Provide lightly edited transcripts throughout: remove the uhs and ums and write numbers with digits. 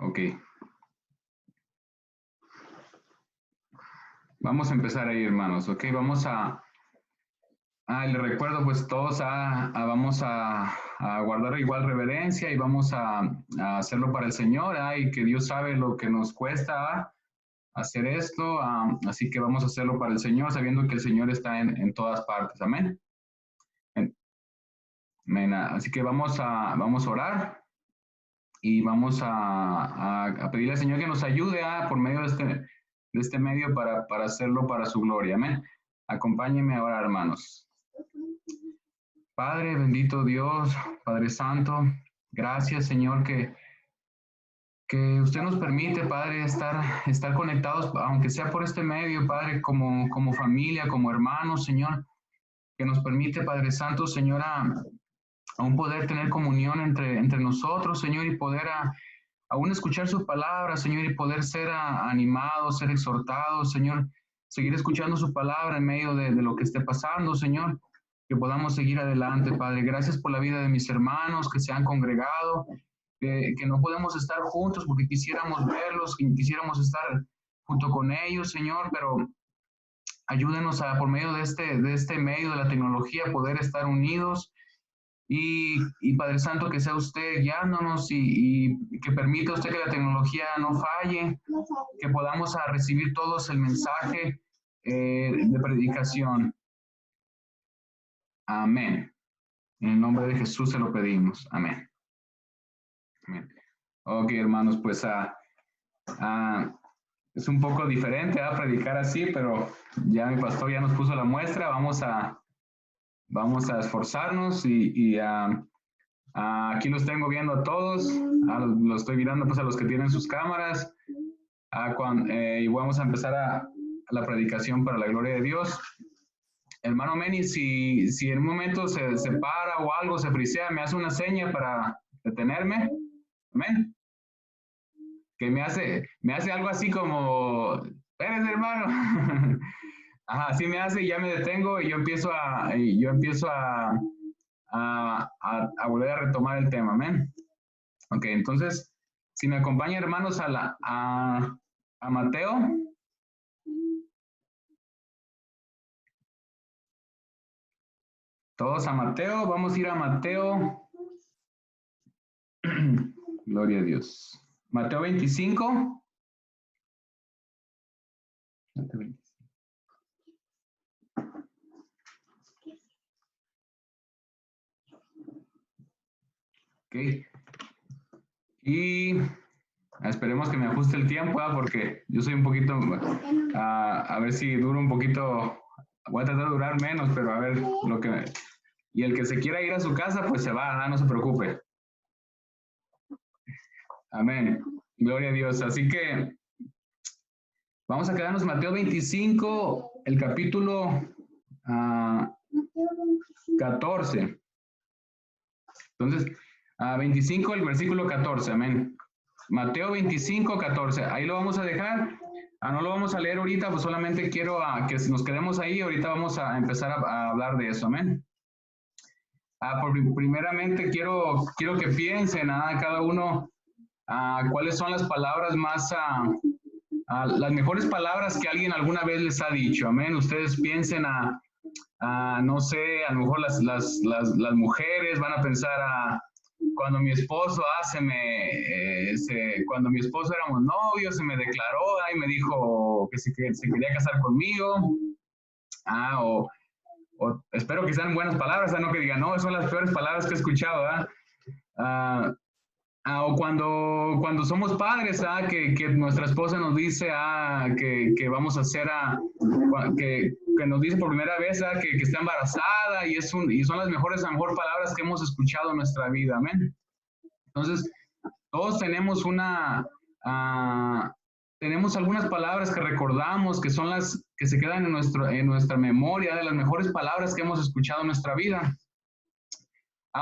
Ok. Vamos a empezar ahí, hermanos. Ok, vamos a... les recuerdo, pues todos vamos a guardar igual reverencia y vamos a hacerlo para el Señor, y que Dios sabe lo que nos cuesta hacer esto, así que vamos a hacerlo para el Señor, sabiendo que el Señor está en todas partes. Amén. Amén. Así que vamos a orar y vamos a pedirle al Señor que nos ayude por medio de este medio para hacerlo para su gloria. Amén. Acompáñenme ahora, hermanos. Padre, bendito Dios, Padre Santo, gracias, Señor, que usted nos permite, Padre, estar conectados, aunque sea por este medio, Padre, como familia, como hermanos, Señor, que nos permite, Padre Santo, Señor, aún poder tener comunión entre nosotros, Señor, y poder aún escuchar su palabra, Señor, y poder ser animados, ser exhortados, Señor, seguir escuchando su palabra en medio de lo que esté pasando, Señor, que podamos seguir adelante, Padre. Gracias por la vida de mis hermanos que se han congregado, que no podemos estar juntos porque quisiéramos verlos, que quisiéramos estar junto con ellos, Señor, pero ayúdenos por medio de este medio de la tecnología poder estar unidos. Y Padre Santo, que sea usted guiándonos y que permita usted que la tecnología no falle, que podamos recibir todos el mensaje de predicación. Amén. En el nombre de Jesús se lo pedimos. Amén. Amén. Ok, hermanos, pues es un poco diferente predicar así, pero ya mi pastor ya nos puso la muestra. Vamos a esforzarnos y aquí los tengo viendo a todos. Los estoy mirando pues a los que tienen sus cámaras. Y vamos a empezar a la predicación para la gloria de Dios. Hermano Meni, si en un momento se para o algo, se frisea, me hace una seña para detenerme. Amén. Que me hace algo así como, espérese, hermano. Ajá, así me hace y ya me detengo y yo empiezo a volver a retomar el tema. Amén. Ok, entonces, si me acompañan, hermanos, a Mateo. Todos a Mateo, vamos a ir a Mateo. Gloria a Dios. Mateo 25. Mateo 25. Ok. Y esperemos que me ajuste el tiempo, porque yo soy un poquito, a ver si duro un poquito, voy a tratar de durar menos, pero a ver lo que... Y el que se quiera ir a su casa, pues se va, no se preocupe. Amén. Gloria a Dios. Así que vamos a quedarnos en Mateo 25, el capítulo 14. Entonces, 25, el versículo 14. Amén. Mateo 25, 14. Ahí lo vamos a dejar. No lo vamos a leer ahorita, pues solamente quiero que nos quedemos ahí. Ahorita vamos a empezar a hablar de eso. Amén. Primeramente quiero que piensen cada uno cuáles son las palabras más, las mejores palabras que alguien alguna vez les ha dicho. Amén. Ustedes piensen no sé, a lo mejor las mujeres van a pensar cuando mi esposo cuando mi esposo éramos novios, se me declaró y me dijo que se quería casar conmigo. O espero que sean buenas palabras, no que digan, no, son las peores palabras que he escuchado. O cuando somos padres, que nuestra esposa nos dice que vamos a hacer, que nos dice por primera vez que está embarazada y son las mejores palabras que hemos escuchado en nuestra vida. Amén. Entonces, todos tenemos tenemos algunas palabras que recordamos, que son las que se quedan en nuestra memoria, de las mejores palabras que hemos escuchado en nuestra vida.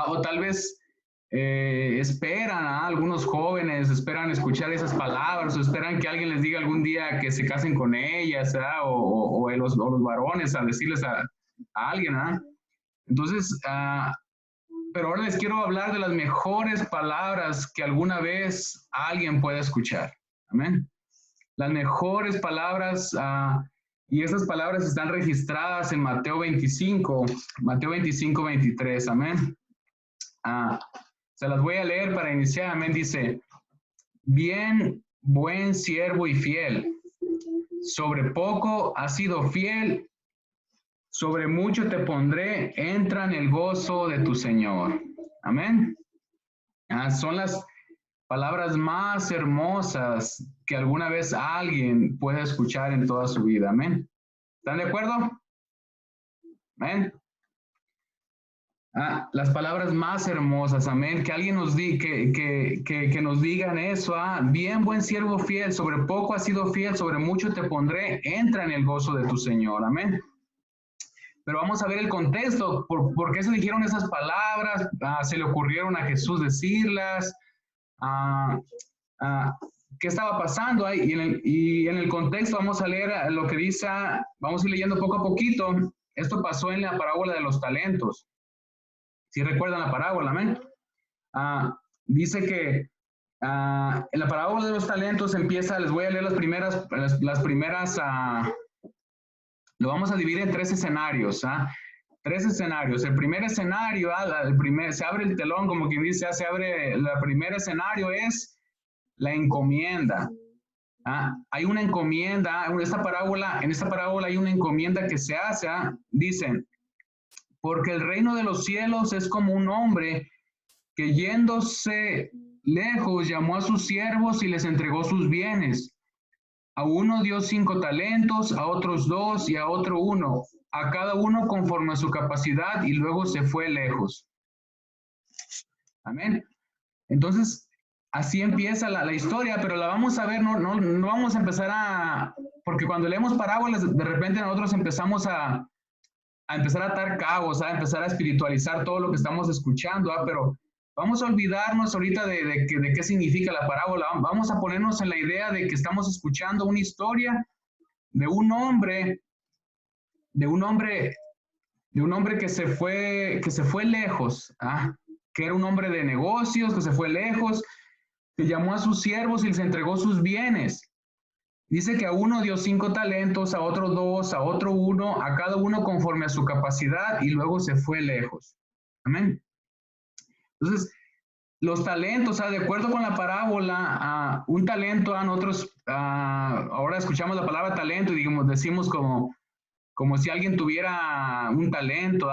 O tal vez esperan, algunos jóvenes esperan escuchar esas palabras, o esperan que alguien les diga algún día que se casen con ellas, o los varones a decirles a alguien. Entonces, pero ahora les quiero hablar de las mejores palabras que alguna vez alguien puede escuchar. Amén. Las mejores palabras, y esas palabras están registradas en Mateo 25, 23. Amén. Se las voy a leer para iniciar. Amén. Dice, bien, buen siervo y fiel. Sobre poco has sido fiel, sobre mucho te pondré, entra en el gozo de tu Señor. Amén. Son las palabras más hermosas que alguna vez alguien puede escuchar en toda su vida. Amén. ¿Están de acuerdo? Amén. Las palabras más hermosas, amén, que alguien nos diga, que nos digan eso, bien, buen siervo fiel, sobre poco has sido fiel, sobre mucho te pondré, entra en el gozo de tu Señor, amén. Pero vamos a ver el contexto, por qué se dijeron esas palabras, se le ocurrieron a Jesús decirlas, qué estaba pasando ahí, y en el contexto vamos a leer lo que dice, vamos a ir leyendo poco a poquito. Esto pasó en la parábola de los talentos. Si recuerdan la parábola, amén. Dice que en la parábola de los talentos empieza, les voy a leer las primeras, lo vamos a dividir en 3 escenarios, 3 escenarios. El primer escenario, se abre el telón, como quien dice, se abre, el primer escenario es la encomienda. Hay una encomienda, en esta parábola hay una encomienda que se hace, dicen, porque el reino de los cielos es como un hombre que yéndose lejos llamó a sus siervos y les entregó sus bienes. A uno dio 5 talentos, a otros 2 y a otro 1, a cada uno conforme a su capacidad, y luego se fue lejos. Amén. Entonces, así empieza la historia, pero la vamos a ver, no vamos a empezar porque cuando leemos parábolas, de repente nosotros empezamos a empezar a atar cabos, a empezar a espiritualizar todo lo que estamos escuchando, pero vamos a olvidarnos ahorita de qué significa la parábola. Vamos a ponernos en la idea de que estamos escuchando una historia de un hombre que se fue lejos, que era un hombre de negocios, que se fue lejos, que llamó a sus siervos y les entregó sus bienes. Dice que a uno dio 5 talentos, a otro 2, a otro 1, a cada uno conforme a su capacidad, y luego se fue lejos. Amén. Entonces, los talentos, de acuerdo con la parábola, un talento, nosotros ahora escuchamos la palabra talento y decimos como si alguien tuviera un talento,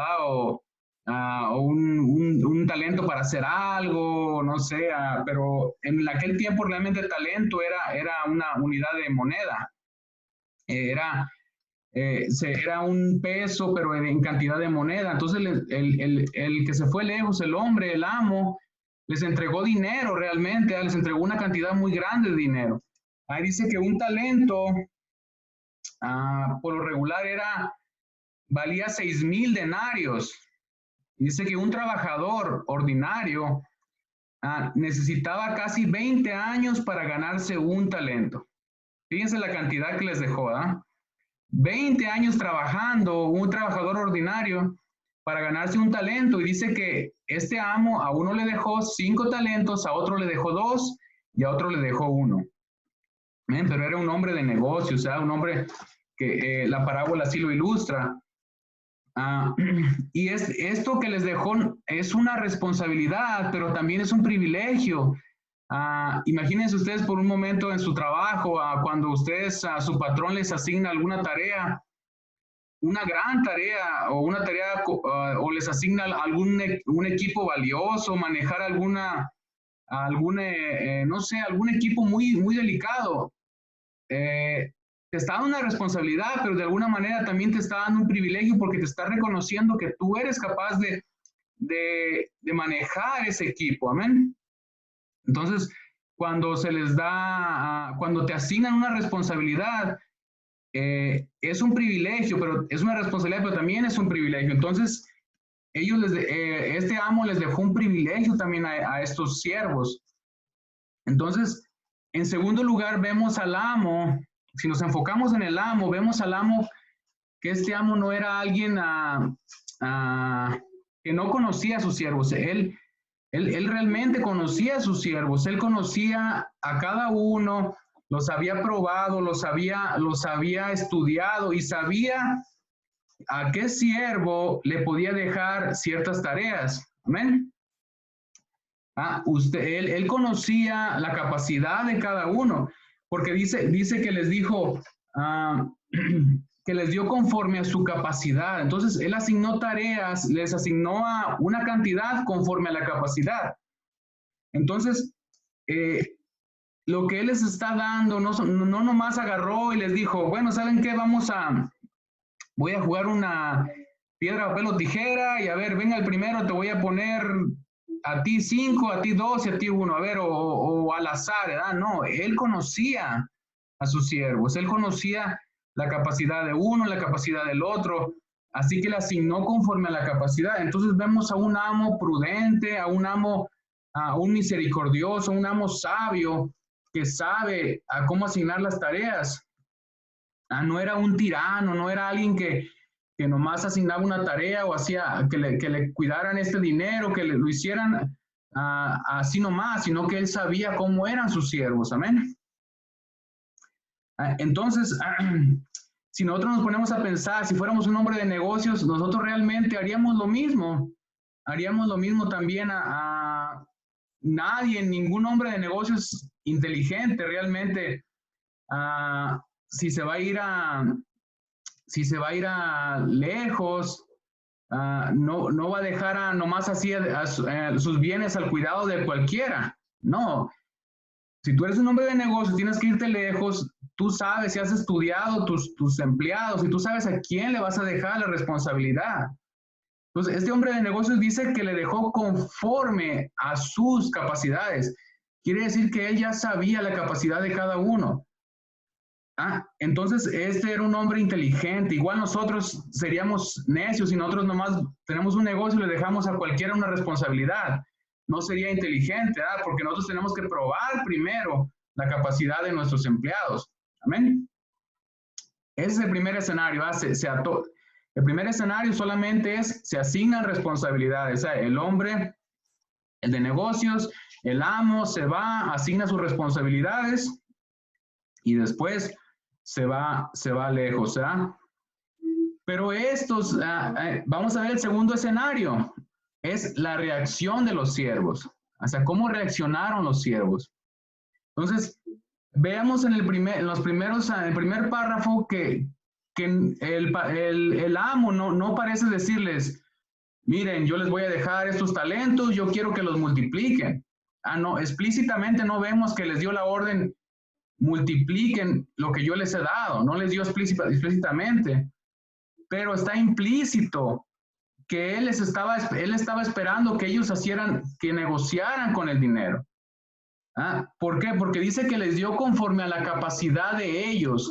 o un talento para hacer algo, no sé, pero en aquel tiempo realmente el talento era una unidad de moneda, era un peso, pero en cantidad de moneda. Entonces el que se fue lejos, el hombre, el amo, les entregó dinero realmente, les entregó una cantidad muy grande de dinero. Ahí dice que un talento, por lo regular, valía 6,000 denarios. Dice que un trabajador ordinario necesitaba casi 20 años para ganarse un talento. Fíjense la cantidad que les dejó, 20 años trabajando, un trabajador ordinario, para ganarse un talento. Y dice que este amo a uno le dejó 5 talentos, a otro le dejó 2 y a otro le dejó 1. Pero era un hombre de negocios, un hombre que la parábola así lo ilustra. Y esto que les dejó es una responsabilidad, pero también es un privilegio. Imagínense ustedes por un momento en su trabajo, cuando ustedes a su patrón les asigna alguna tarea, una gran tarea o una tarea, o les asigna un equipo valioso, manejar no sé, algún equipo muy, muy delicado. Te está dando una responsabilidad, pero de alguna manera también te está dando un privilegio porque te está reconociendo que tú eres capaz de manejar ese equipo, amén. Entonces, cuando se les da, cuando te asignan una responsabilidad, es un privilegio, pero es una responsabilidad, pero también es un privilegio. Entonces, este amo les dejó un privilegio también a estos siervos. Entonces, en segundo lugar, vemos al amo. Si nos enfocamos en el amo, vemos al amo que este amo no era alguien que que no conocía a sus siervos. Él realmente conocía a sus siervos, él conocía a cada uno, los había probado, los había estudiado y sabía a qué siervo le podía dejar ciertas tareas. Amén. Él conocía la capacidad de cada uno, porque dice que les dijo, que les dio conforme a su capacidad. Entonces, él asignó tareas, les asignó a una cantidad conforme a la capacidad. Entonces, lo que él les está dando, no nomás agarró y les dijo, bueno, ¿saben qué? Voy a jugar una piedra, papel o tijera y a ver, venga el primero, te voy a poner a ti 5, a ti 2 y a ti 1, a ver, o al azar, ¿verdad? No, él conocía a sus siervos, él conocía la capacidad de uno, la capacidad del otro, así que le asignó conforme a la capacidad. Entonces vemos a un amo prudente, a un misericordioso, un amo sabio que sabe a cómo asignar las tareas. No era un tirano, no era alguien que nomás asignaba una tarea o hacía que le cuidaran este dinero, que lo hicieran así nomás, sino que él sabía cómo eran sus siervos. Amén. Entonces, si nosotros nos ponemos a pensar, si fuéramos un hombre de negocios, nosotros realmente haríamos lo mismo. Haríamos lo mismo también a nadie, ningún hombre de negocios inteligente realmente, si se va a ir a lejos, no va a dejar nomás así sus bienes al cuidado de cualquiera. No, si tú eres un hombre de negocio, tienes que irte lejos, tú sabes si has estudiado tus empleados y tú sabes a quién le vas a dejar la responsabilidad. Entonces, este hombre de negocios dice que le dejó conforme a sus capacidades. Quiere decir que él ya sabía la capacidad de cada uno. Entonces, este era un hombre inteligente. Igual nosotros seríamos necios si nosotros nomás tenemos un negocio y le dejamos a cualquiera una responsabilidad. No sería inteligente, porque nosotros tenemos que probar primero la capacidad de nuestros empleados. Amén. Ese es el primer escenario. El primer escenario solamente se asignan responsabilidades. El hombre, el de negocios, el amo se va, asigna sus responsabilidades y después se va lejos. Pero vamos a ver el segundo escenario, es la reacción de los siervos. O sea, ¿cómo reaccionaron los siervos? Entonces, veamos en el primer párrafo que el amo no parece decirles, miren, yo les voy a dejar estos talentos, yo quiero que los multipliquen. No, explícitamente no vemos que les dio la orden, multipliquen lo que yo les he dado. No les dio explícitamente, pero está implícito que él estaba esperando que ellos que negociaran con el dinero. ¿Por qué? Porque dice que les dio conforme a la capacidad de ellos,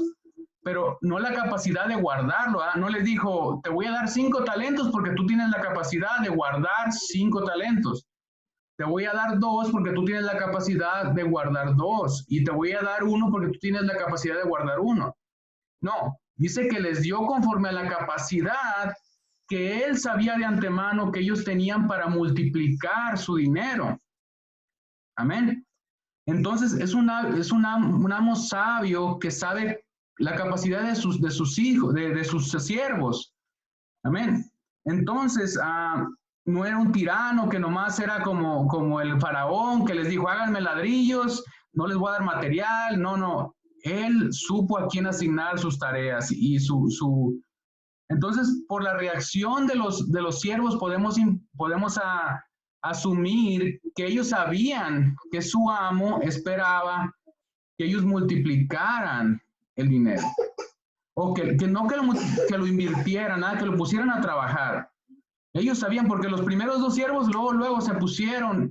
pero no la capacidad de guardarlo. No les dijo, te voy a dar 5 talentos porque tú tienes la capacidad de guardar 5 talentos. Te voy a dar 2 porque tú tienes la capacidad de guardar 2. Y te voy a dar 1 porque tú tienes la capacidad de guardar 1. No, dice que les dio conforme a la capacidad que él sabía de antemano que ellos tenían para multiplicar su dinero. Amén. Entonces, es un amo sabio que sabe la capacidad de sus hijos, de sus siervos. Amén. Entonces, no era un tirano que nomás era como el faraón que les dijo, háganme ladrillos, no les voy a dar material. No. Él supo a quién asignar sus tareas y Entonces, por la reacción de los siervos podemos asumir que ellos sabían que su amo esperaba que ellos multiplicaran el dinero. O que lo invirtieran, que lo pusieran a trabajar. Ellos sabían, porque los primeros 2 siervos luego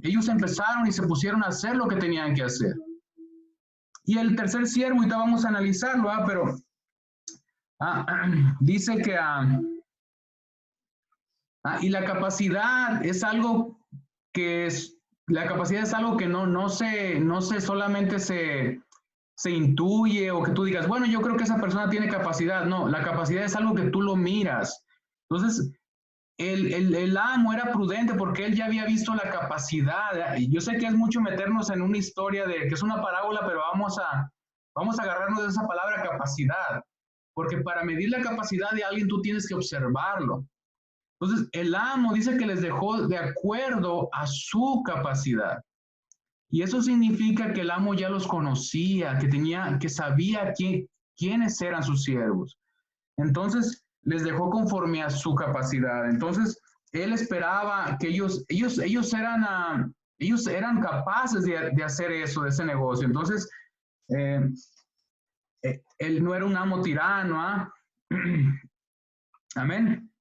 ellos empezaron y se pusieron a hacer lo que tenían que hacer. Y el tercer siervo, ahorita vamos a analizarlo, pero dice que y la capacidad es algo que no se solamente se intuye, o que tú digas, bueno, yo creo que esa persona tiene capacidad. No, la capacidad es algo que tú lo miras. Entonces, el amo era prudente porque él ya había visto la capacidad. Yo sé que es mucho meternos en una historia de que es una parábola, pero vamos a agarrarnos de esa palabra capacidad, porque para medir la capacidad de alguien tú tienes que observarlo. Entonces, el amo dice que les dejó de acuerdo a su capacidad. Y eso significa que el amo ya los conocía, que sabía quiénes eran sus siervos. Entonces, les dejó conforme a su capacidad. Entonces, él esperaba que ellos eran capaces de hacer eso, de ese negocio. Entonces, eh, él no era un amo tirano, ¿ah? Amén.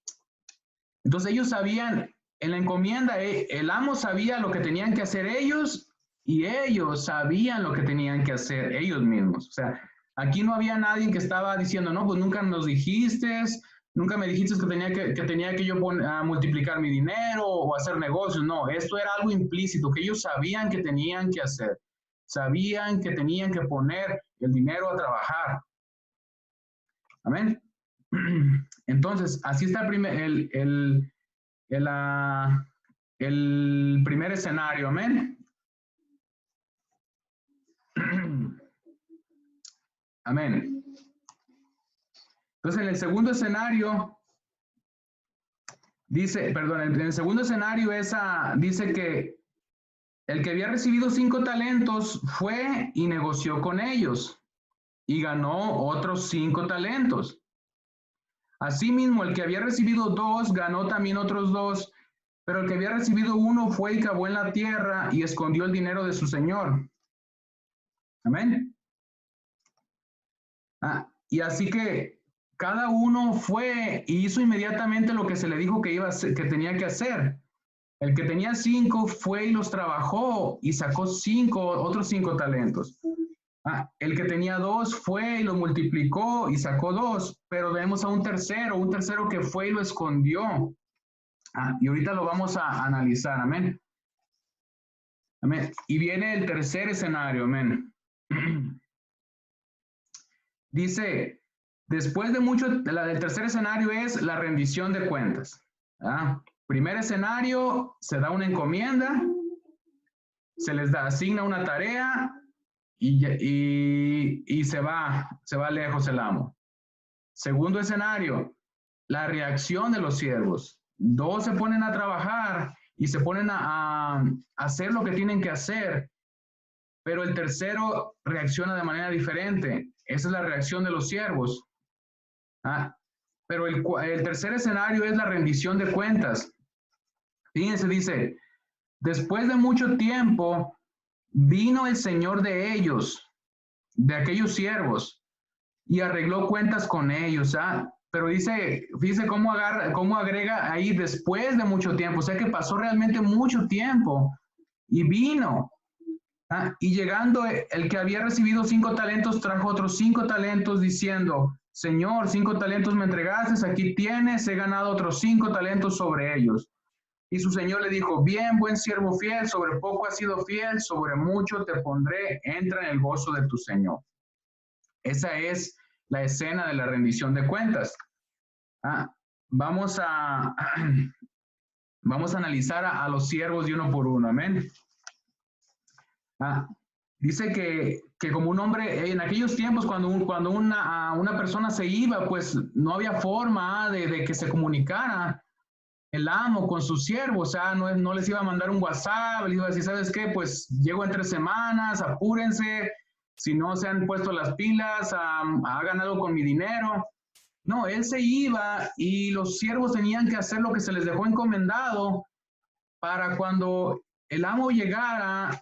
Entonces ellos sabían, en la encomienda, el amo sabía lo que tenían que hacer ellos y ellos sabían lo que tenían que hacer ellos mismos. O sea, aquí no había nadie que estaba diciendo, no, pues nunca nos dijiste, nunca me dijiste que tenía que yo multiplicar mi dinero o hacer negocios. No, esto era algo implícito, que ellos sabían que tenían que hacer. Sabían que tenían que poner el dinero a trabajar. Amén. Entonces, así está el primer escenario. Amén. Amén. Entonces, en el segundo escenario, dice, perdón, en el segundo escenario dice que el que había recibido 5 talentos fue y negoció con ellos y ganó otros 5 talentos. Asimismo, el que había recibido 2 ganó también otros 2, pero el que había recibido 1 fue y cavó en la tierra y escondió el dinero de su señor. Amén. Y así que cada uno fue y hizo inmediatamente lo que se le dijo que tenía que hacer. El que tenía 5 fue y los trabajó y sacó otros 5 talentos. El que tenía 2 fue y lo multiplicó y sacó 2, pero vemos a un tercero que fue y lo escondió. Y ahorita lo vamos a analizar, amén. Amén. Y viene el tercer escenario, amén. Dice, después de mucho, el tercer escenario es la rendición de cuentas. Primer escenario, se da una encomienda, se les asigna una tarea y se va lejos el amo. Segundo escenario, la reacción de los siervos. 2 se ponen a trabajar y se ponen a hacer lo que tienen que hacer, pero el tercero reacciona de manera diferente. Esa es la reacción de los siervos. Pero el tercer escenario es la rendición de cuentas. Fíjense, dice, después de mucho tiempo vino el señor de ellos, de aquellos siervos, y arregló cuentas con ellos. Pero dice, fíjense cómo agrega ahí después de mucho tiempo. O sea que pasó realmente mucho tiempo y vino. Y llegando el que había recibido 5 talentos, trajo otros 5 talentos diciendo, Señor, 5 talentos me entregaste, aquí tienes, he ganado otros 5 talentos sobre ellos. Y su señor le dijo, bien, buen siervo fiel, sobre poco has sido fiel, sobre mucho te pondré, entra en el gozo de tu señor. Esa es la escena de la rendición de cuentas. Vamos a analizar a los siervos de uno por uno, amén. Dice que como un hombre, en aquellos tiempos cuando una persona se iba, pues no había forma de que se comunicara el amo con sus siervos. O sea, no les iba a mandar un WhatsApp, les iba a decir, ¿sabes qué? Pues llego en 3 semanas, apúrense, si no se han puesto las pilas, hagan algo con mi dinero. No, él se iba y los siervos tenían que hacer lo que se les dejó encomendado para cuando el amo llegara,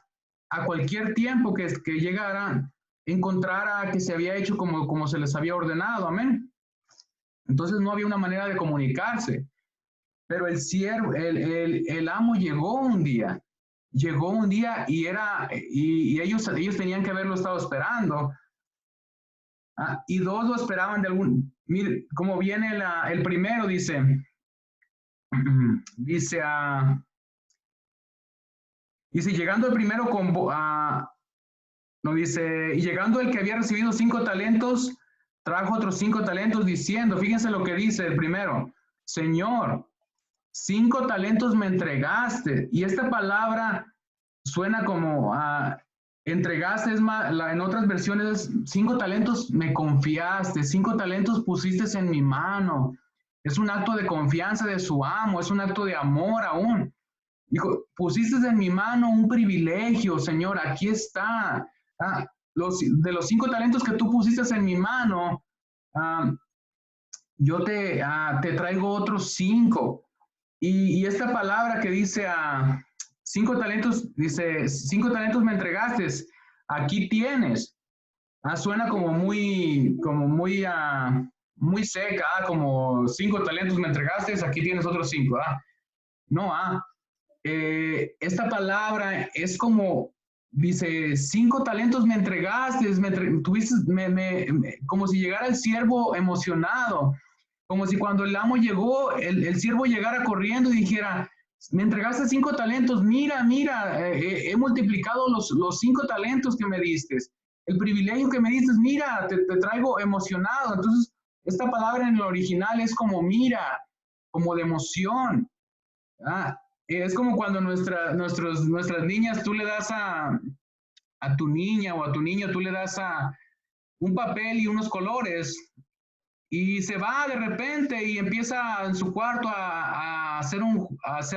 a cualquier tiempo que llegara, encontrara que se había hecho como se les había ordenado, amén. Entonces no había una manera de comunicarse. Pero el amo llegó un día y ellos tenían que haberlo estado esperando. Y 2 lo esperaban mire, como viene el primero, dice, llegando el primero y llegando el que había recibido 5 talentos, trajo otros 5 talentos diciendo, fíjense lo que dice el primero, Señor, 5 talentos me entregaste. Y esta palabra suena como entregaste, es más, en otras versiones, 5 talentos me confiaste, 5 talentos pusiste en mi mano. Es un acto de confianza de su amo, es un acto de amor aún. Dijo, pusiste en mi mano un privilegio, Señor, aquí está. De los 5 talentos que tú pusiste en mi mano, yo te traigo otros 5. Y esta palabra que dice 5 talentos, dice, 5 talentos me entregaste, aquí tienes. Suena muy seca, como 5 talentos me entregaste, aquí tienes otros 5. No, esta palabra es como, dice, 5 talentos me entregaste, tuviste, como si llegara el siervo emocionado, como si cuando el amo llegó, el siervo llegara corriendo y dijera, me entregaste 5 talentos, mira, he multiplicado los 5 talentos que me diste, el privilegio que me diste, mira, te traigo emocionado. Entonces, esta palabra en el original es como mira, como de emoción. Es como cuando nuestras niñas, tú le das a tu niña o a tu niño, tú le das un papel y unos colores y se va de repente y empieza en su cuarto a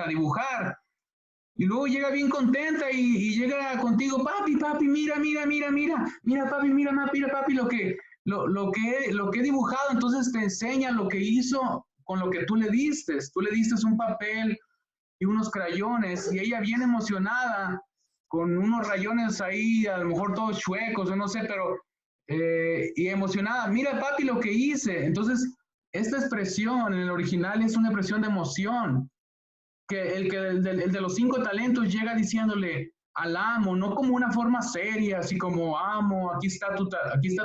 dibujar. Y luego llega bien contenta y llega contigo, papi, mira, papi, mira, papi, lo que he dibujado. Entonces te enseña lo que hizo con lo que tú le diste. Tú le diste un papel y unos crayones, y ella bien emocionada, con unos rayones ahí, a lo mejor todos chuecos, o no sé, pero, y emocionada, mira papi lo que hice. Entonces, esta expresión en el original es una expresión de emoción, que el de los 5 talentos llega diciéndole al amo, no como una forma seria, así como, amo, aquí está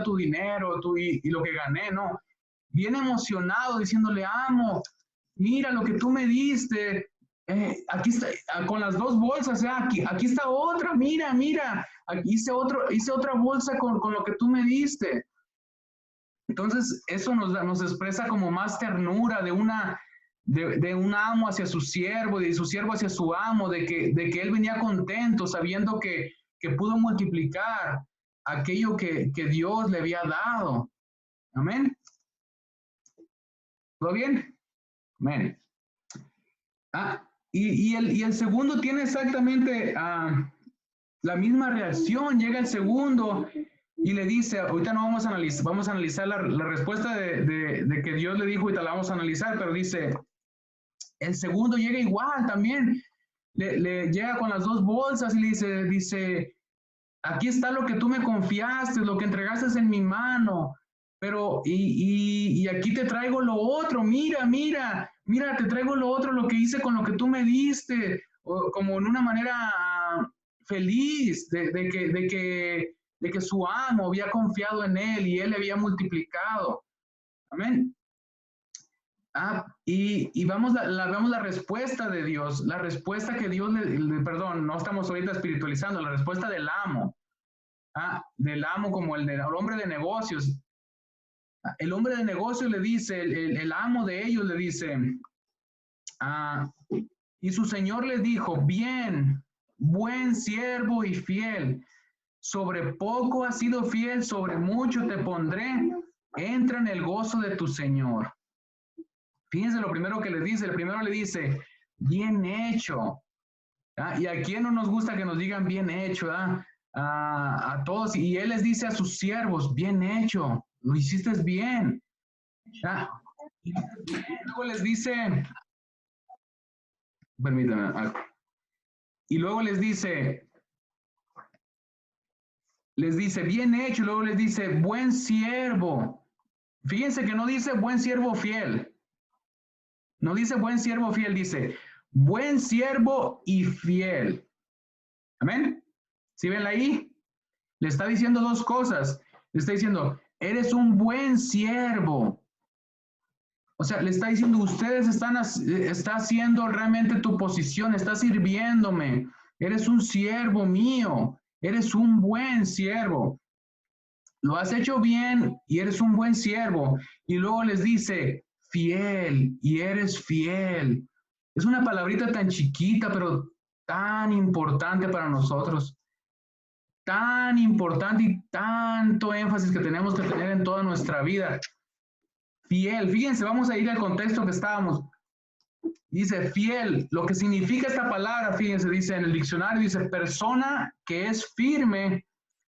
tu dinero y lo que gané, no, bien emocionado, diciéndole, amo, mira lo que tú me diste, aquí está, con las 2 bolsas, aquí está otra, mira, aquí hice otra bolsa con lo que tú me diste. Entonces, eso nos expresa como más ternura de un amo hacia su siervo, de su siervo hacia su amo, de que él venía contento, sabiendo que pudo multiplicar aquello que Dios le había dado. Amén. ¿Todo bien? Amén. Y el segundo tiene exactamente la misma reacción. Llega el segundo y le dice, ahorita no vamos a analizar la respuesta de que Dios le dijo, ahorita la vamos a analizar, pero dice, el segundo llega igual también, le llega con las 2 bolsas y le dice, aquí está lo que tú me confiaste, lo que entregaste en mi mano, pero y aquí te traigo lo otro, mira, te traigo lo otro, lo que hice con lo que tú me diste, como en una manera feliz de que su amo había confiado en él y él le había multiplicado. Amén. Y vamos la respuesta de Dios, la respuesta que Dios perdón, no estamos ahorita espiritualizando, la respuesta del amo como el hombre de negocios. El hombre de negocios le dice, el amo de ellos le dice, y su señor le dijo, bien, buen siervo y fiel, sobre poco has sido fiel, sobre mucho te pondré, entra en el gozo de tu señor. Fíjense lo primero que le dice, el primero le dice, bien hecho. Y a quién no nos gusta que nos digan bien hecho, a todos, y él les dice a sus siervos, bien hecho, lo hiciste bien. Y luego les dice, permítanme, y luego les dice, bien hecho, y luego les dice, buen siervo. Fíjense que no dice buen siervo fiel, no dice buen siervo fiel, dice buen siervo y fiel. Amén. ¿Sí ven ahí? Le está diciendo 2 cosas. Le está diciendo, eres un buen siervo. O sea, le está diciendo, está haciendo realmente tu posición, está sirviéndome. Eres un siervo mío. Eres un buen siervo. Lo has hecho bien y eres un buen siervo. Y luego les dice, fiel, y eres fiel. Es una palabrita tan chiquita, pero tan importante para nosotros. Tan importante y tanto énfasis que tenemos que tener en toda nuestra vida. Fiel, fíjense, vamos a ir al contexto que estábamos. Dice fiel, lo que significa esta palabra, fíjense, dice en el diccionario, dice persona que es firme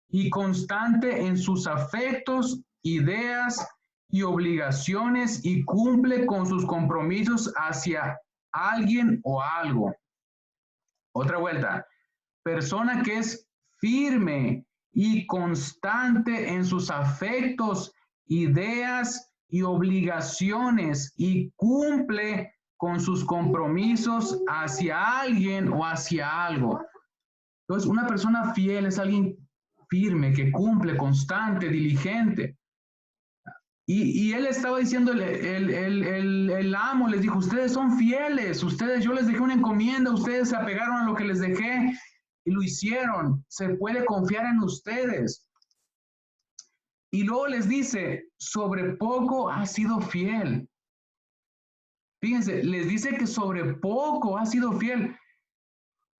y constante en sus afectos, ideas y obligaciones y cumple con sus compromisos hacia alguien o algo. Otra vuelta, persona que es firme y constante en sus afectos, ideas y obligaciones y cumple con sus compromisos hacia alguien o hacia algo. Entonces, una persona fiel es alguien firme, que cumple, constante, diligente. Y él estaba diciendo, el amo les dijo, ustedes son fieles, ustedes, yo les dejé una encomienda, ustedes se apegaron a lo que les dejé y lo hicieron, se puede confiar en ustedes. Y luego les dice, sobre poco ha sido fiel. Fíjense, les dice que sobre poco ha sido fiel.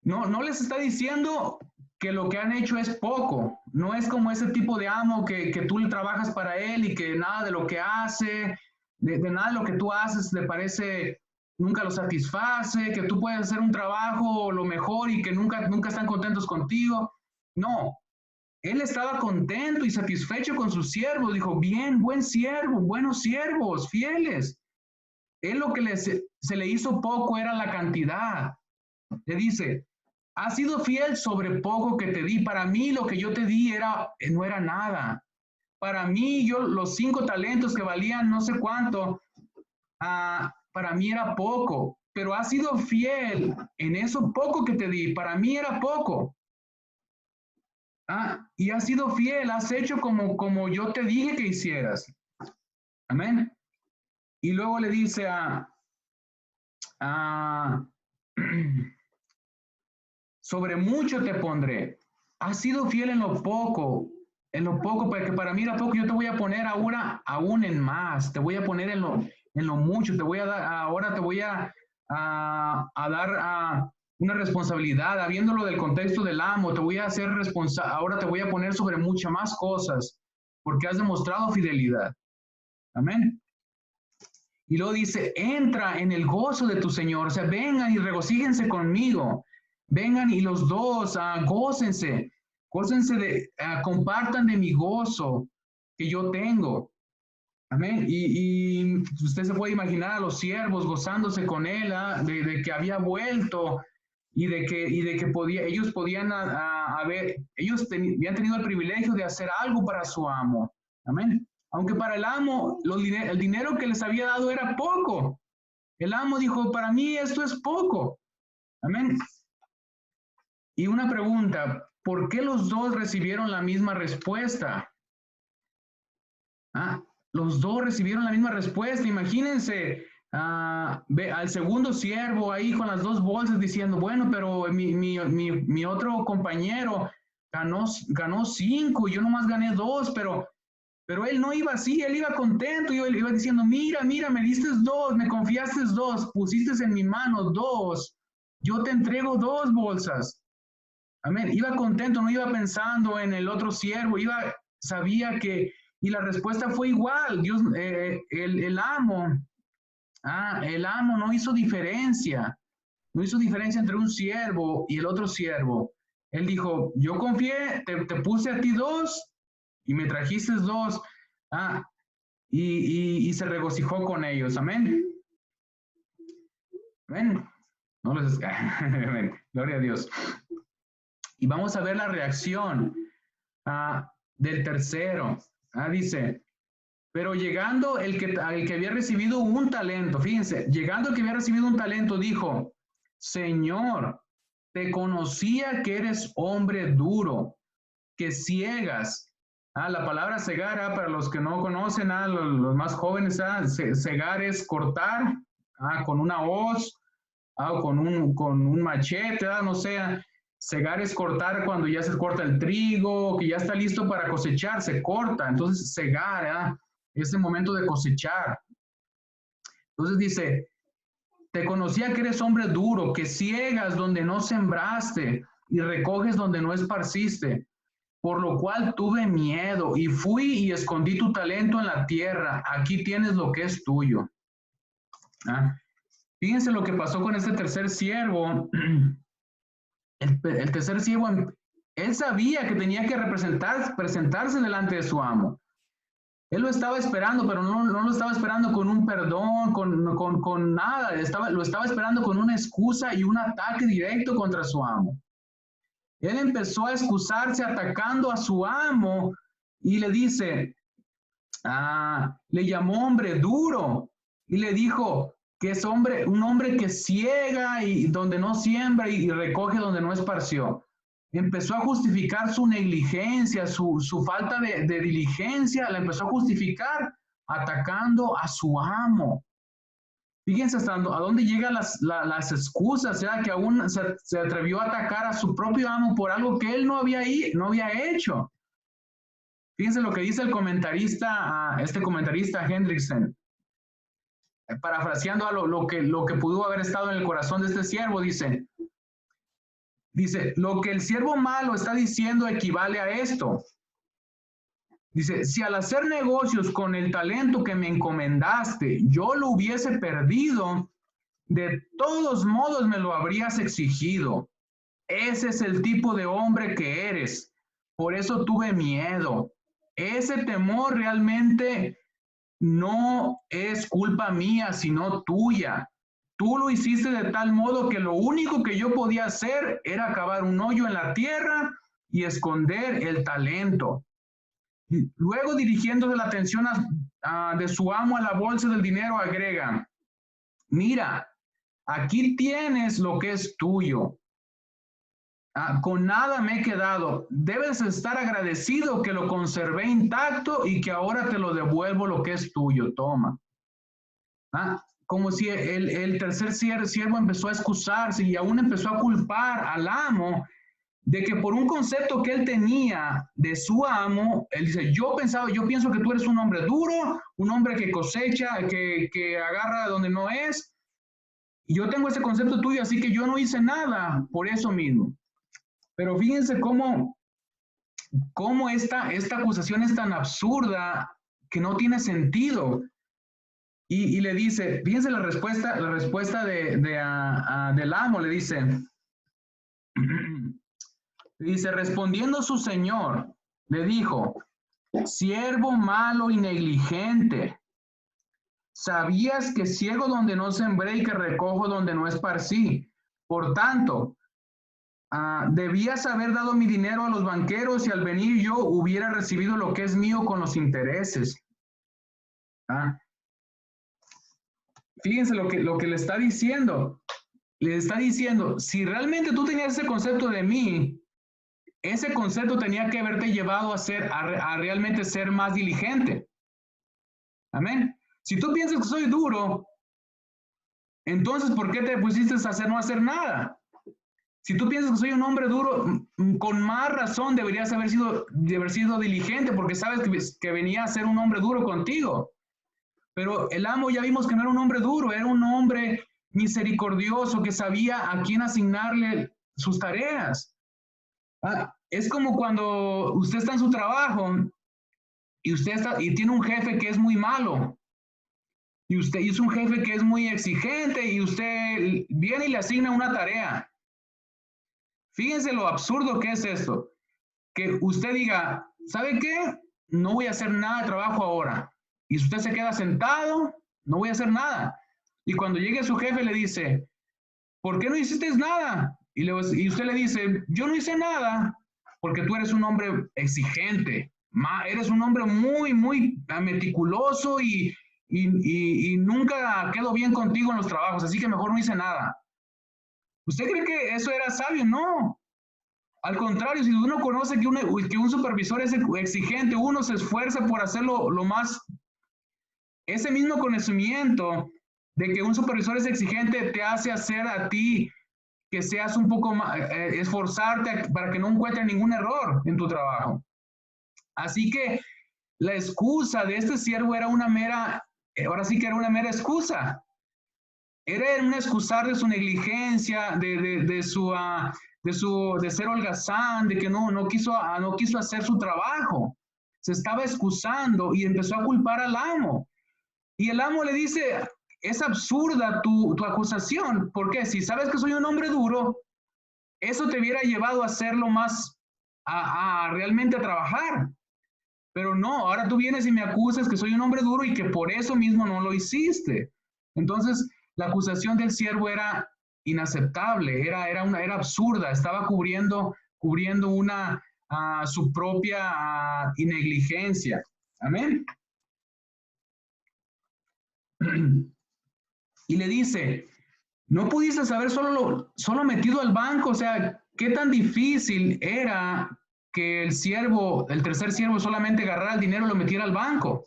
No les está diciendo que lo que han hecho es poco. No es como ese tipo de amo que tú le trabajas para él y que nada de lo que hace, de nada de lo que tú haces le parece, nunca lo satisface, que tú puedes hacer un trabajo lo mejor y que nunca están contentos contigo. No, él estaba contento y satisfecho con sus siervos. Dijo, bien, buen siervo, buenos siervos, fieles. Él lo que se le hizo poco era la cantidad. Le dice, has sido fiel sobre poco que te di. Para mí lo que yo te di no era nada. Para mí, los 5 talentos que valían no sé cuánto, para mí era poco. Pero has sido fiel en eso poco que te di. Para mí era poco. Y has sido fiel, has hecho como yo te dije que hicieras. Amén. Y luego le dice sobre mucho te pondré. Has sido fiel en lo poco, porque para mí era poco, yo te voy a poner ahora aún en más, te voy a poner en lo mucho, te voy a dar, ahora te voy a dar una responsabilidad, habiéndolo del contexto del amo, te voy a hacer responsable, ahora te voy a poner sobre muchas más cosas, porque has demostrado fidelidad. Amén. Y luego dice, entra en el gozo de tu Señor, o sea, vengan y regocíjense conmigo. Vengan y los dos, gócense, compartan de mi gozo que yo tengo. Amén. Y usted se puede imaginar a los siervos gozándose con él, de que había vuelto y de que ellos podían ellos habían tenido el privilegio de hacer algo para su amo. Amén. Aunque para el amo el dinero que les había dado era poco. El amo dijo, para mí esto es poco. Amén. Y una pregunta, ¿por qué los dos recibieron la misma respuesta? Los dos recibieron la misma respuesta. Imagínense al segundo siervo ahí con las 2 bolsas diciendo, bueno, pero mi otro compañero ganó 5 y yo nomás gané 2, pero él no iba así, él iba contento, y él iba diciendo, mira, me diste 2, me confiaste 2, pusiste en mi mano 2, yo te entrego 2 bolsas. Amén. Iba contento, no iba pensando en el otro siervo, sabía que, y la respuesta fue igual. Dios, el amo no hizo diferencia, entre un siervo y el otro siervo. Él dijo, yo confié, te puse a ti 2 y me trajiste 2. Y se regocijó con ellos. Amén. Amén. No les... Amén. Gloria a Dios. Y vamos a ver la reacción del tercero. Dice, pero llegando el que había recibido un talento, fíjense, llegando el que había recibido un talento, dijo, Señor, te conocía que eres hombre duro, que ciegas. La palabra cegar, para los que no conocen, los más jóvenes, cegar es cortar con una hoz, o con un machete, no sé. Cegar es cortar cuando ya se corta el trigo, que ya está listo para cosechar, se corta. Entonces, cegar es el momento de cosechar. Entonces dice, te conocía que eres hombre duro, que ciegas donde no sembraste y recoges donde no esparciste. Por lo cual tuve miedo y fui y escondí tu talento en la tierra. Aquí tienes lo que es tuyo. ¿Ah? Fíjense lo que pasó con este tercer siervo. El tercer siervo, él sabía que tenía que presentarse delante de su amo. Él lo estaba esperando, pero no lo estaba esperando con un perdón, con nada. Lo estaba esperando con una excusa y un ataque directo contra su amo. Él empezó a excusarse atacando a su amo y le dice, le llamó hombre duro y le dijo que es un hombre que ciega y donde no siembra y recoge donde no esparció. Empezó a justificar su negligencia, su falta de diligencia, la empezó a justificar atacando a su amo. Fíjense hasta a dónde llegan las excusas, ¿ya? Que aún se atrevió a atacar a su propio amo por algo que él no había hecho. Fíjense lo que dice el comentarista, este comentarista Hendrickson, parafraseando a lo que pudo haber estado en el corazón de este siervo, dice, lo que el siervo malo está diciendo equivale a esto. Dice, si al hacer negocios con el talento que me encomendaste, yo lo hubiese perdido, de todos modos me lo habrías exigido. Ese es el tipo de hombre que eres. Por eso tuve miedo. Ese temor realmente no es culpa mía, sino tuya. Tú lo hiciste de tal modo que lo único que yo podía hacer era cavar un hoyo en la tierra y esconder el talento. Luego, dirigiéndose la atención de su amo a la bolsa del dinero, agrega, mira, aquí tienes lo que es tuyo. Con nada me he quedado. Debes estar agradecido que lo conservé intacto y que ahora te lo devuelvo lo que es tuyo. Toma. Como si el tercer siervo empezó a excusarse y aún empezó a culpar al amo de que por un concepto que él tenía de su amo, él dice, yo pienso que tú eres un hombre duro, un hombre que cosecha, que agarra donde no es, y yo tengo ese concepto tuyo, así que yo no hice nada por eso mismo. Pero fíjense cómo esta acusación es tan absurda que no tiene sentido. Y le dice, fíjense la respuesta del amo, le dice, respondiendo su señor, le dijo, siervo malo y negligente, sabías que ciego donde no sembré y que recojo donde no esparcí. Por tanto, debías haber dado mi dinero a los banqueros y al venir yo hubiera recibido lo que es mío con los intereses. Fíjense lo que le está diciendo. Le está diciendo, si realmente tú tenías ese concepto de mí, ese concepto tenía que haberte llevado a realmente ser más diligente. Amén. Si tú piensas que soy duro, entonces ¿por qué te pusiste a no hacer nada? Si tú piensas que soy un hombre duro, con más razón deberías haber sido diligente porque sabes que venía a ser un hombre duro contigo. Pero el amo ya vimos que no era un hombre duro, era un hombre misericordioso que sabía a quién asignarle sus tareas. Es como cuando usted está en su trabajo y tiene un jefe que es muy malo. Y usted es un jefe que es muy exigente y usted viene y le asigna una tarea. Fíjense lo absurdo que es esto. Que usted diga, ¿sabe qué? No voy a hacer nada de trabajo ahora. Y si usted se queda sentado, no voy a hacer nada. Y cuando llegue su jefe le dice, ¿por qué no hiciste nada? Y usted le dice, yo no hice nada porque tú eres un hombre exigente. Eres un hombre muy, muy meticuloso y nunca quedo bien contigo en los trabajos, así que mejor no hice nada. ¿Usted cree que eso era sabio? No. Al contrario, si uno conoce que un supervisor es exigente, uno se esfuerza por hacerlo lo más... Ese mismo conocimiento de que un supervisor es exigente te hace hacer a ti que seas un poco más, esforzarte para que no encuentres ningún error en tu trabajo. Así que la excusa de este siervo era ahora sí que era una mera excusa. Era un excusar de su negligencia, de ser holgazán, de que no quiso hacer su trabajo. Se estaba excusando y empezó a culpar al amo. Y el amo le dice, es absurda tu acusación, porque si sabes que soy un hombre duro, eso te hubiera llevado a hacerlo más, realmente a trabajar. Pero no, ahora tú vienes y me acusas que soy un hombre duro y que por eso mismo no lo hiciste. Entonces, la acusación del siervo era inaceptable, era absurda, estaba cubriendo su propia negligencia. Amén. Y le dice, no pudiste haber solo metido al banco, o sea, qué tan difícil era que el tercer siervo solamente agarrara el dinero y lo metiera al banco.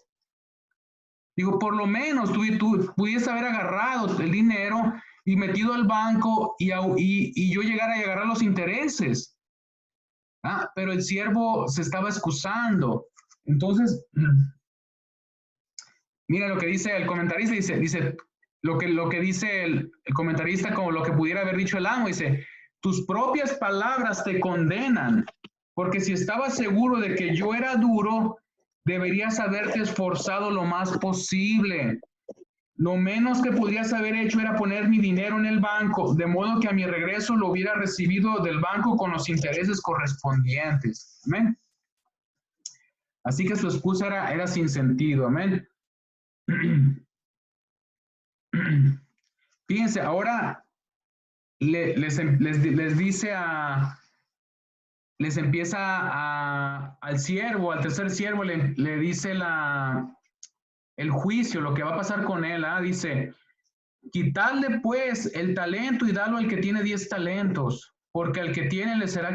Digo, por lo menos tú pudieses haber agarrado el dinero y metido al banco y yo llegara a agarrar los intereses. Pero el siervo se estaba excusando. Entonces, mira lo que dice el comentarista, dice lo que dice el comentarista, como lo que pudiera haber dicho el amo, dice, tus propias palabras te condenan, porque si estabas seguro de que yo era duro, deberías haberte esforzado lo más posible. Lo menos que podrías haber hecho era poner mi dinero en el banco, de modo que a mi regreso lo hubiera recibido del banco con los intereses correspondientes. Amén. Así que su excusa era sin sentido. Amén. Fíjense, ahora les dice les empieza al siervo, al tercer siervo, le dice el juicio, lo que va a pasar con él. Dice, quitadle pues el talento y dalo al que tiene 10 talentos, porque al que tiene le será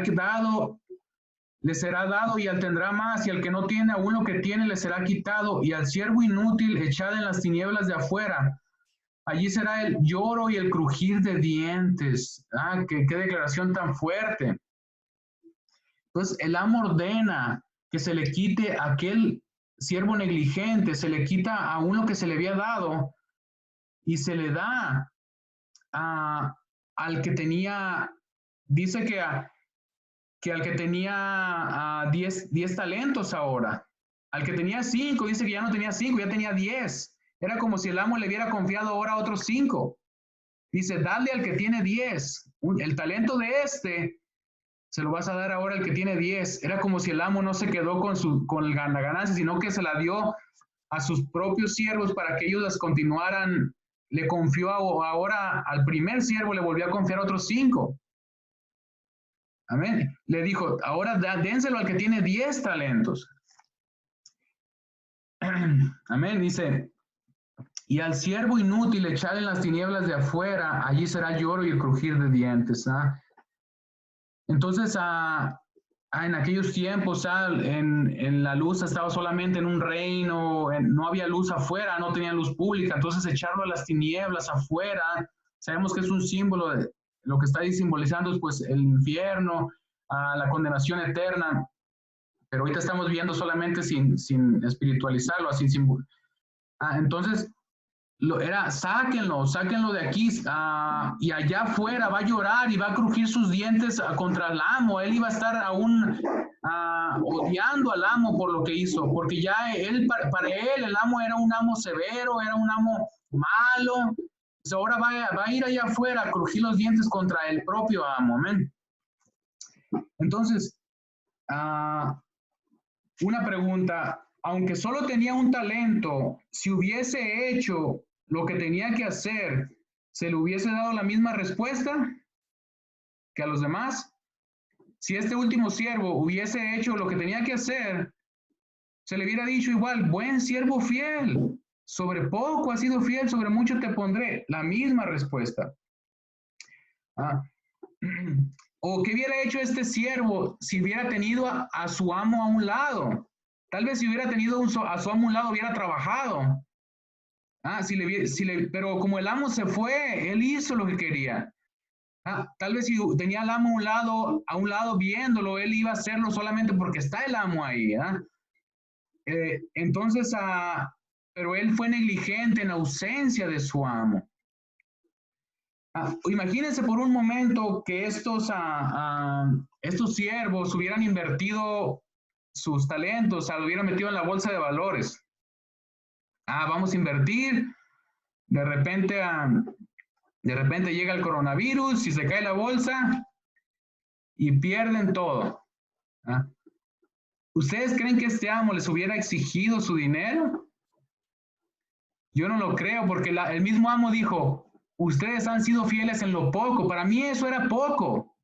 dado y él tendrá más, y al que no tiene, aún lo que tiene le será quitado, y al siervo inútil echad en las tinieblas de afuera. Allí será el lloro y el crujir de dientes. Qué declaración tan fuerte. Entonces el amo ordena que se le quite a aquel siervo negligente, se le quita a uno que se le había dado y se le da al que tenía, dice que al que tenía 10 talentos ahora. Al que tenía 5, dice que ya no tenía 5, ya tenía 10. Era como si el amo le hubiera confiado ahora a otros 5. Dice, dale al que tiene 10. El talento de se lo vas a dar ahora al que tiene 10. Era como si el amo no se quedó con la ganancia, sino que se la dio a sus propios siervos para que ellos las continuaran. Le confió ahora al primer siervo, le volvió a confiar a otros 5. Amén. Le dijo, ahora dénselo al que tiene 10 talentos. Amén. Dice, y al siervo inútil echad en las tinieblas de afuera, allí será lloro y el crujir de dientes. Entonces, en aquellos tiempos, en la luz estaba solamente en un reino, no había luz afuera, no tenía luz pública, entonces echarlo a las tinieblas afuera, sabemos que es un símbolo de lo que está ahí simbolizando, pues el infierno, la condenación eterna, pero ahorita estamos viendo solamente sin espiritualizarlo, así entonces, sáquenlo de aquí, y allá afuera va a llorar y va a crujir sus dientes contra el amo. Él iba a estar aún odiando al amo por lo que hizo, porque ya para él el amo era un amo severo, era un amo malo. Pues ahora va a ir allá afuera a crujir los dientes contra el propio amo. Amén. Entonces, una pregunta. Aunque solo tenía un talento, si hubiese hecho lo que tenía que hacer, ¿se le hubiese dado la misma respuesta que a los demás? Si este último siervo hubiese hecho lo que tenía que hacer, se le hubiera dicho igual, buen siervo fiel, sobre poco has sido fiel, sobre mucho te pondré. La misma respuesta. ¿O qué hubiera hecho este siervo si hubiera tenido a su amo a un lado? Tal vez si hubiera tenido a su amo a un lado, hubiera trabajado. Pero como el amo se fue, él hizo lo que quería. Tal vez si tenía al amo a un lado viéndolo, él iba a hacerlo solamente porque está el amo ahí. Entonces, pero él fue negligente en ausencia de su amo. Imagínense por un momento que estos siervos hubieran invertido sus talentos, lo hubieran metido en la bolsa de valores. Vamos a invertir, de repente llega el coronavirus y se cae la bolsa y pierden todo. ¿Ustedes creen que este amo les hubiera exigido su dinero? Yo no lo creo, porque el mismo amo dijo, ustedes han sido fieles en lo poco. Para mí eso era poco.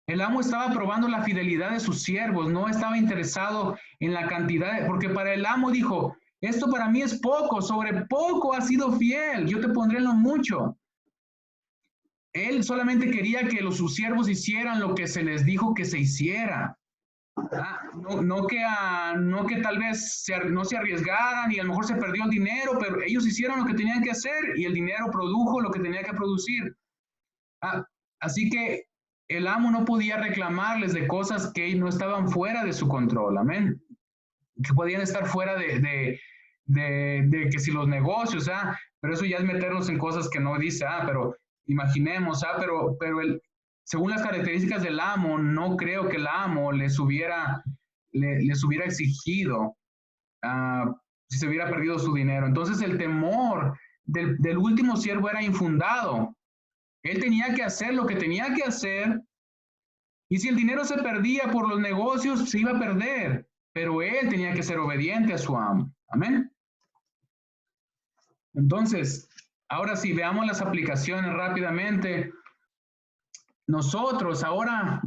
El amo estaba probando la fidelidad de sus siervos, no estaba interesado en la cantidad, porque para el amo dijo, esto para mí es poco, sobre poco has sido fiel, yo te pondré en lo mucho. Él solamente quería que sus siervos hicieran lo que se les dijo que se hiciera. No que tal vez no se arriesgaran y a lo mejor se perdió el dinero, pero ellos hicieron lo que tenían que hacer y el dinero produjo lo que tenía que producir. Así que el amo no podía reclamarles de cosas que no estaban fuera de su control, amén. Que podían estar fuera de que si los negocios, pero eso ya es meternos en cosas que no dice, pero imaginemos, pero según las características del amo, no creo que el amo les hubiera exigido si se hubiera perdido su dinero. Entonces el temor del último siervo era infundado. Él tenía que hacer lo que tenía que hacer, y si el dinero se perdía por los negocios, se iba a perder, pero él tenía que ser obediente a su amo. Amén. Entonces, ahora sí, veamos las aplicaciones rápidamente. Nosotros, ahora